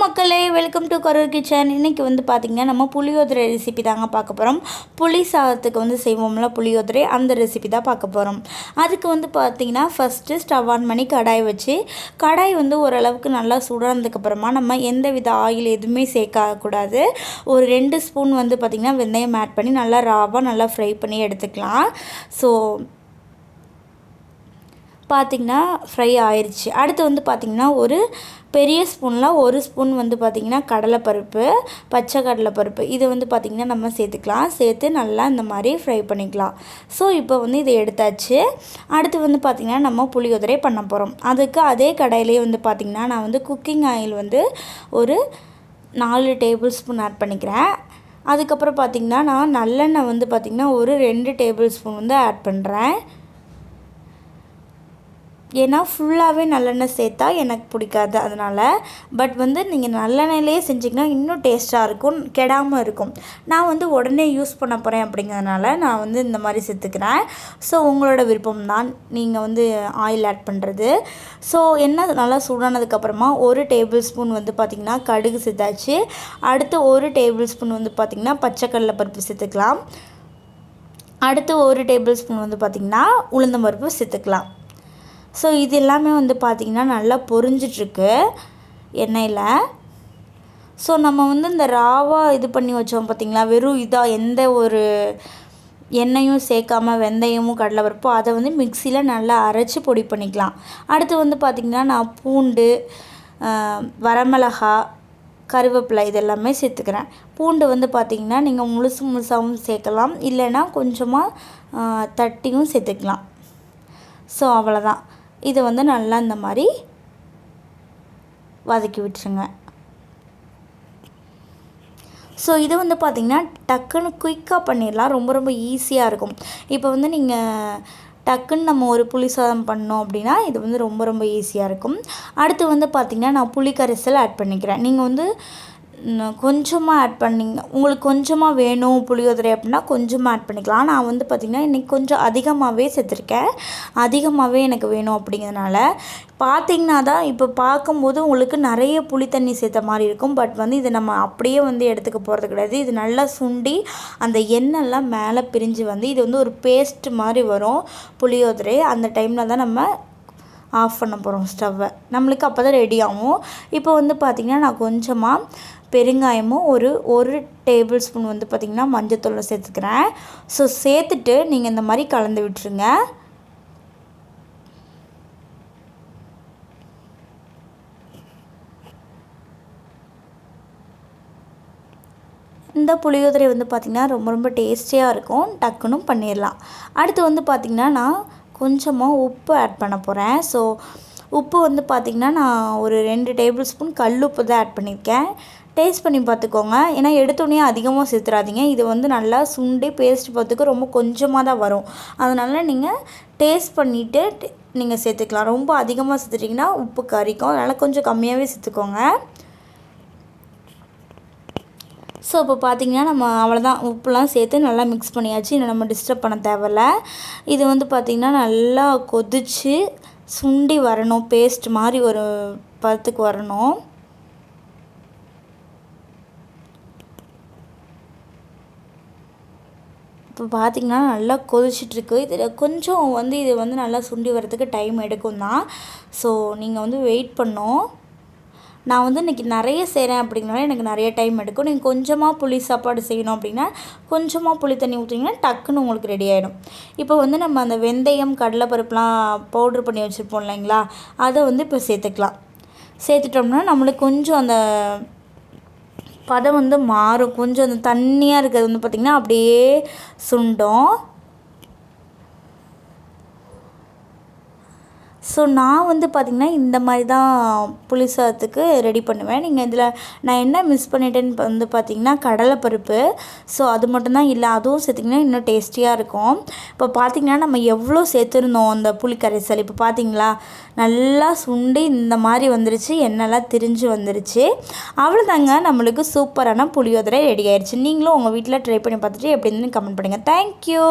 மக்களே, welcome to Karur kitchen. இன்றைக்கி வந்து பார்த்திங்கன்னா நம்ம புளியோதரை ரெசிபி தாங்க பார்க்க போகிறோம். புளி சாதத்துக்கு வந்து செய்வோம்ல புளியோதரை, அந்த ரெசிபி தான் பார்க்க போகிறோம். அதுக்கு வந்து பார்த்திங்கன்னா ஃபஸ்ட்டு ஸ்டவ் ஆன் பண்ணி கடாய் வச்சு, கடாய் வந்து ஓரளவுக்கு நல்லா சுடானதுக்கப்புறமா நம்ம எந்த வித ஆயில் எதுவுமே சேர்க்கக்கூடாது. ஒரு 2 ஸ்பூன் வந்து பார்த்திங்கன்னா வெந்தயம் ஆட் பண்ணி நல்லா ராவாக நல்லா ஃப்ரை பண்ணி எடுத்துக்கலாம். ஸோ பார்த்திங்கன்னா ஃப்ரை ஆயிடுச்சு. அடுத்து வந்து பார்த்திங்கன்னா ஒரு பெரிய ஸ்பூனில் 1 ஸ்பூன் வந்து பார்த்திங்கன்னா கடலைப்பருப்பு, பச்சை கடலைப்பருப்பு இதை வந்து பார்த்திங்கன்னா நம்ம சேர்த்துக்கலாம். சேர்த்து நல்லா இந்த மாதிரி ஃப்ரை பண்ணிக்கலாம். ஸோ இப்போ வந்து இதை எடுத்தாச்சு. அடுத்து வந்து பார்த்திங்கன்னா நம்ம புளியோதரை பண்ண போகிறோம். அதுக்கு அதே கடாயிலே வந்து பார்த்திங்கன்னா நான் வந்து குக்கிங் ஆயில் வந்து ஒரு 4 டேபிள் ஸ்பூன் ஆட் பண்ணிக்கிறேன். அதுக்கப்புறம் பார்த்திங்கன்னா நான் நல்லெண்ணெய் வந்து பார்த்திங்கன்னா ஒரு 2 டேபிள் ஸ்பூன் வந்து ஆட் பண்ணுறேன். ஏன்னா ஃபுல்லாகவே நல்லெண்ணெய் சேர்த்தா எனக்கு பிடிக்காது, அதனால். பட் வந்து நீங்கள் நல்லெண்ணெயிலே செஞ்சிங்கன்னா இன்னும் டேஸ்ட்டாக இருக்கும், கெடாமல் இருக்கும். நான் வந்து உடனே யூஸ் பண்ண போகிறேன் அப்படிங்கிறதுனால நான் வந்து இந்த மாதிரி சேர்த்துக்கிறேன். ஸோ உங்களோட விருப்பம் தான் நீங்கள் வந்து ஆயில் ஆட் பண்ணுறது. ஸோ எண்ணெய் நல்லா சூடானதுக்கப்புறமா 1 டேபிள் ஸ்பூன் வந்து பார்த்திங்கன்னா கடுகு சேர்த்தாச்சு. அடுத்து 1 டேபிள் ஸ்பூன் வந்து பார்த்திங்கன்னா பச்சைக்கடலை பருப்பு சேர்த்துக்கலாம். அடுத்து 1 டேபிள் ஸ்பூன் வந்து பார்த்திங்கன்னா உளுந்தம்பருப்பு சேர்த்துக்கலாம். ஸோ இது எல்லாமே வந்து பார்த்திங்கன்னா நல்லா பொரிஞ்சிட்ருக்கு எண்ணெயில். ஸோ நம்ம வந்து இந்த ராவாக இது பண்ணி வச்சோம் பார்த்திங்களா, வெறும் இதாக எந்த ஒரு எண்ணெயும் சேர்க்காமல் வெந்தயமும் கடலைப்பருப்பும் அதை வந்து மிக்சியில் நல்லா அரைச்சி பொடி பண்ணிக்கலாம். அடுத்து வந்து பார்த்திங்கன்னா நான் பூண்டு, வரமிளகா, கருவேப்பிலை இதெல்லாமே சேர்த்துக்கிறேன். பூண்டு வந்து பார்த்திங்கன்னா நீங்கள் முழுசாகவும் சேர்க்கலாம், இல்லைன்னா கொஞ்சமாக தட்டியும் சேர்த்துக்கலாம். ஸோ அவ்வளோதான். இதை வந்து நல்லா இந்த மாதிரி வதக்கி விட்டுருங்க. ஸோ இது வந்து பார்த்திங்கன்னா டக்குன்னு குயிக்காக பண்ணிடலாம், ரொம்ப ரொம்ப ஈஸியாக இருக்கும். இப்போ வந்து நீங்கள் டக்குன்னு நம்ம ஒரு புலிசாதம் பண்ணோம் அப்படின்னா இது வந்து ரொம்ப ரொம்ப ஈஸியாக இருக்கும். அடுத்து வந்து பார்த்திங்கன்னா நான் புளி கரைசல் ஆட் பண்ணிக்கிறேன். நீங்கள் வந்து கொஞ்சமாக ஆட் பண்ணிங்க, உங்களுக்கு கொஞ்சமாக வேணும் புளியோதரை அப்படின்னா கொஞ்சமாக ஆட் பண்ணிக்கலாம். நான் வந்து பார்த்திங்கன்னா இன்றைக்கி கொஞ்சம் அதிகமாகவே சேர்த்துருக்கேன், அதிகமாகவே எனக்கு வேணும் அப்படிங்கிறதுனால. பார்த்திங்கன்னா தான் இப்போ பார்க்கும்போது உங்களுக்கு நிறைய புளி தண்ணி சேர்த்த மாதிரி இருக்கும். பட் வந்து இதை நம்ம அப்படியே வந்து எடுத்துக்க போகிறது கிடையாது. இது நல்லா சுண்டி அந்த எண்ணெய்லாம் மேலே பிரிஞ்சு வந்து இது வந்து ஒரு பேஸ்ட் மாதிரி வரும் புளியோதரை. அந்த டைமில் தான் நம்ம ஆஃப் பண்ண போகிறோம் ஸ்டவ்வை. நம்மளுக்கு அப்போ தான் ரெடி ஆகும். இப்போ வந்து பார்த்திங்கன்னா நான் கொஞ்சமாக பெருங்காயமும் ஒரு டேபிள் ஸ்பூன் வந்து பார்த்திங்கன்னா மஞ்சத்தூளை சேர்த்துக்கிறேன். ஸோ சேர்த்துட்டு நீங்கள் இந்த மாதிரி கலந்து விட்டுருங்க. இந்த புளியோதரை வந்து பார்த்திங்கன்னா ரொம்ப ரொம்ப டேஸ்டியாக இருக்கும், டக்குன்னு பண்ணிடலாம். அடுத்து வந்து பார்த்திங்கன்னா நான் கொஞ்சமாக உப்பு ஆட் பண்ண போகிறேன். ஸோ உப்பு வந்து பார்த்திங்கன்னா நான் ஒரு 2 டேபிள் ஸ்பூன் கல் உப்பு தான் ஆட் பண்ணியிருக்கேன். டேஸ்ட் பண்ணி பார்த்துக்கோங்க, ஏன்னா எடுத்தோடனே அதிகமாக சேர்த்துறாதீங்க. இது வந்து நல்லா சுண்டி பேஸ்ட் பார்த்துக்க ரொம்ப கொஞ்சமாக தான் வரும். அதனால் நீங்கள் டேஸ்ட் பண்ணிவிட்டு நீங்கள் சேர்த்துக்கலாம். ரொம்ப அதிகமாக சேர்த்துட்டிங்கன்னா உப்பு கறிக்கும், அதனால் கொஞ்சம் கம்மியாகவே சேர்த்துக்கோங்க. ஸோ இப்போ பார்த்திங்கன்னா நம்ம அவ்வளோதான், உப்புலாம் சேர்த்து நல்லா மிக்ஸ் பண்ணியாச்சு. இன்னும் நம்ம டிஸ்டர்ப் பண்ண தேவையில்ல. இது வந்து பார்த்திங்கன்னா நல்லா கொதித்து சுண்டி வரணும், பேஸ்ட் மாதிரி ஒரு பதத்துக்கு வரணும். இப்போ பார்த்திங்கன்னா நல்லா கொதிச்சிட்ருக்கு. இதில் கொஞ்சம் வந்து இது வந்து நல்லா சுண்டி வரதுக்கு டைம் எடுக்கும் தான். ஸோ நீங்கள் வந்து வெயிட் பண்ணணும். நான் வந்து இன்றைக்கி நிறைய செய்கிறேன் அப்படிங்கிறனால எனக்கு நிறைய டைம் எடுக்கும். நீங்கள் கொஞ்சமாக புளி சாப்பாடு செய்யணும் அப்படின்னா கொஞ்சமாக புளி தண்ணி ஊற்றிங்கன்னா டக்குன்னு உங்களுக்கு ரெடி ஆகிடும். இப்போ வந்து நம்ம அந்த வெந்தயம் கடலைப்பருப்புலாம் பவுட்ரு பண்ணி வச்சுருப்போம் இல்லைங்களா, அதை வந்து இப்போ சேர்த்துக்கலாம். சேர்த்துட்டோம்னா நம்மளுக்கு கொஞ்சம் அந்த பதம் வந்து மாறும். கொஞ்சம் அந்த தண்ணியாக இருக்கிறது வந்து பார்த்திங்கன்னா அப்படியே சுண்டும். ஸோ நான் வந்து பார்த்திங்கன்னா இந்த மாதிரி தான் புளி சாதத்துக்கு ரெடி பண்ணுவேன். நீங்கள் இதில் நான் என்ன மிஸ் பண்ணிட்டேன்னு வந்து பார்த்திங்கன்னா கடலைப்பருப்பு. ஸோ அது மட்டும்தான் இல்லை, அதுவும் சேர்த்திங்கன்னா இன்னும் டேஸ்டியாக இருக்கும். இப்போ பார்த்திங்கன்னா நம்ம எவ்வளோ சேர்த்துருந்தோம் அந்த புளி கரைசல், இப்போ பார்த்திங்களா நல்லா சுண்டி இந்த மாதிரி வந்துருச்சு, எண்ணெய்லாம் திரிஞ்சு வந்துருச்சு. அவ்வளோதாங்க, நம்மளுக்கு சூப்பரான புளியோதரை ரெடி ஆயிடுச்சு. நீங்களும் உங்கள் வீட்டில் ட்ரை பண்ணி பார்த்துட்டு எப்படி இருந்துன்னு கமெண்ட் பண்ணுங்கள். தேங்க்யூ.